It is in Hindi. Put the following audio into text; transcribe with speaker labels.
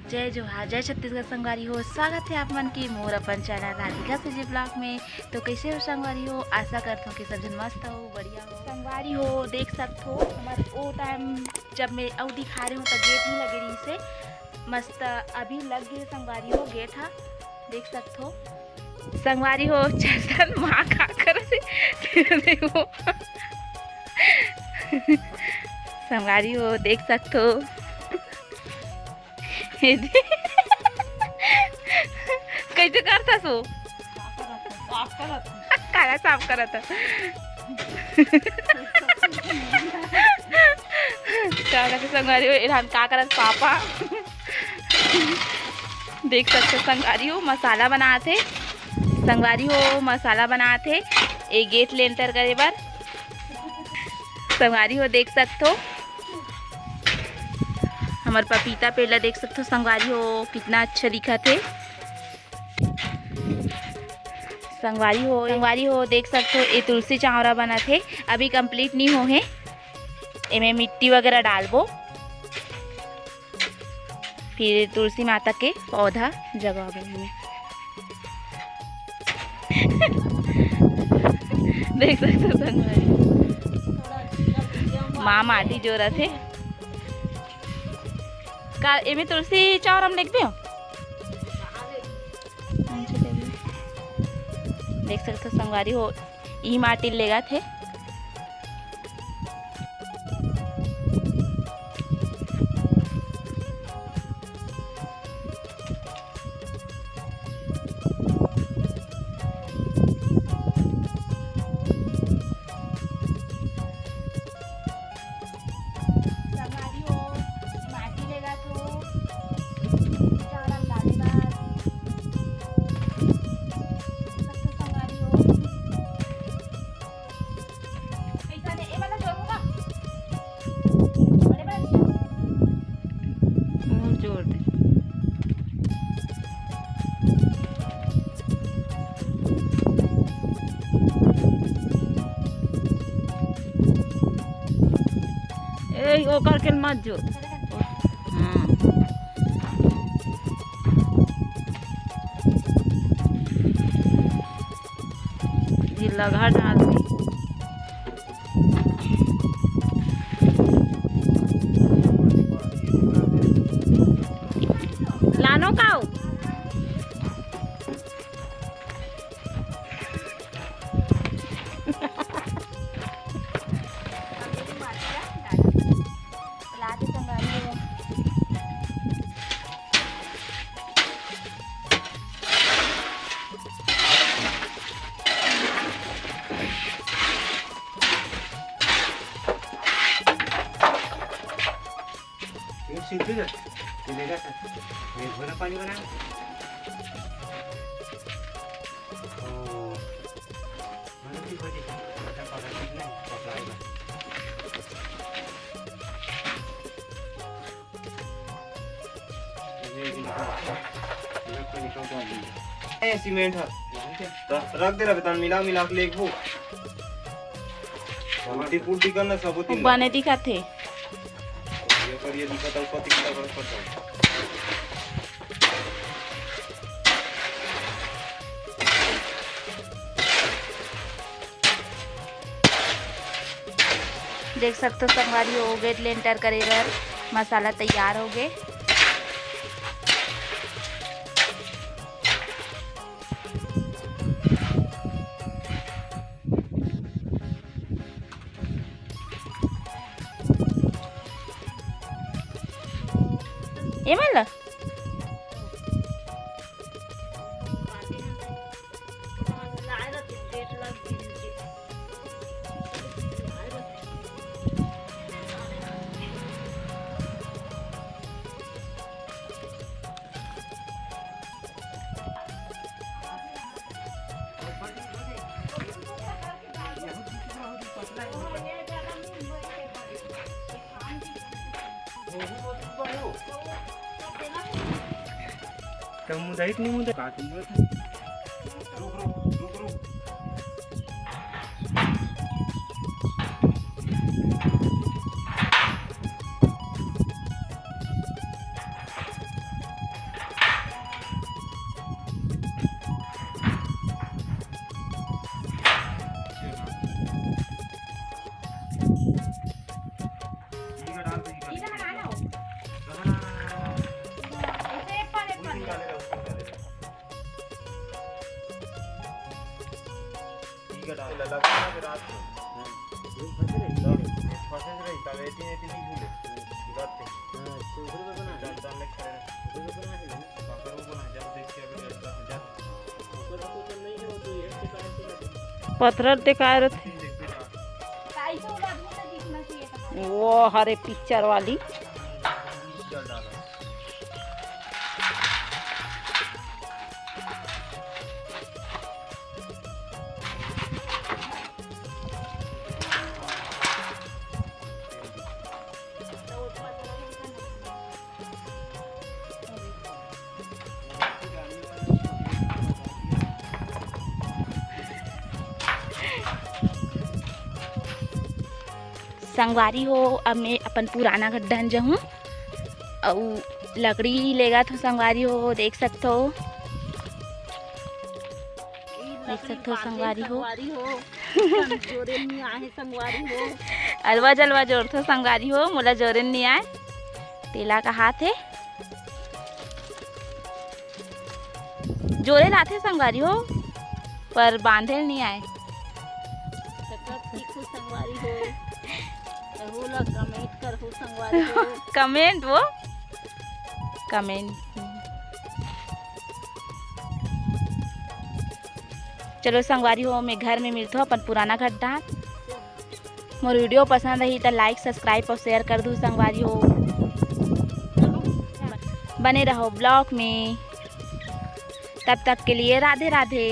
Speaker 1: जय जोहार, जय छत्तीसगढ़ संगवारी हो। स्वागत है आप मन की मोर अपन चैनल राधिका से जी ब्लॉग में। तो कैसे हो संगवारी हो? आशा करता हूँ कि सब जन मस्त हो, बढ़िया हो। संगवारी हो देख सकते हो हमारे वो टाइम जब मैं और दिखा रही हूँ तो गेट ही लगे रही से मस्त अभी लग गए संगवारी हो गेट हा देख सकते हो संगवारी हो। चंदन माँ खा कर देखो संगवारी हो देख सकते हो कैसे करता सो काला साफ करत संगवारी हो इरान का करत पापा देख सकते संगवारी हो मसाला बनाते संगवारी हो मसाला बनाते एक गेट लेंटर करे बार संगवारी हो देख सकते हो हमार पपीता पेला देख सकते हो संगवारी हो कितना अच्छा दिखा थे संगवारी हो देख सकते हो ये तुलसी चावरा बना थे अभी कंप्लीट नहीं हो है इनमें मिट्टी वगैरह डालबो फिर तुलसी माता के पौधा जगावे में देख सकते हो संगवारी माँ माटी जोरा थे का एमे तुलसी चावरा में देखबे हो देख सकते हो संगवारी हो ई माटी लेगा थे जोड़ दे ए ओ करके मत जोड़ ये लगा डाल दी लानो काओ
Speaker 2: पानी बना सीमेंट रख दे रहा मिला मिला के लेके पुट्टी पुट्टी करना सबूत
Speaker 1: बने दिखा थे
Speaker 2: ये दिखा था ऊपर दिखा पड़ता
Speaker 1: देख सकते हो संगवारी हो गेट लेंटर करे बर मसाला तैयार हो गए एमल
Speaker 2: तो मुझे इतनी मुझे काटूं फंसे रही तब एती एती नहीं झूले गत्ते जान ले खड़े पकड़ को ना जब देख के अभी जा
Speaker 3: पत्थर दिखा रहे थे वो हरे पिक्चर वाली।
Speaker 2: चल डाला
Speaker 1: संगवारी हो अब मैं अपन पुराना गड्ढा जाऊँ और लकड़ी लेगा तो संगवारी हो देख सकते हो संगवारी हो अलवा जलवा जोड़ थो संगवारी हो मोला जोरे नहीं आए तेला का हाथ है जोरे लाथे संगवारी हो पर बांधे नहीं आए। कमेंट वो कमेंट चलो संगवारी हो मैं घर में मिलता हूँ अपन पुराना गड्ढा। मोर वीडियो पसंद रही तो लाइक सब्सक्राइब और शेयर कर दूँ संगवारी हो। बने रहो ब्लॉग में तब तक के लिए राधे राधे।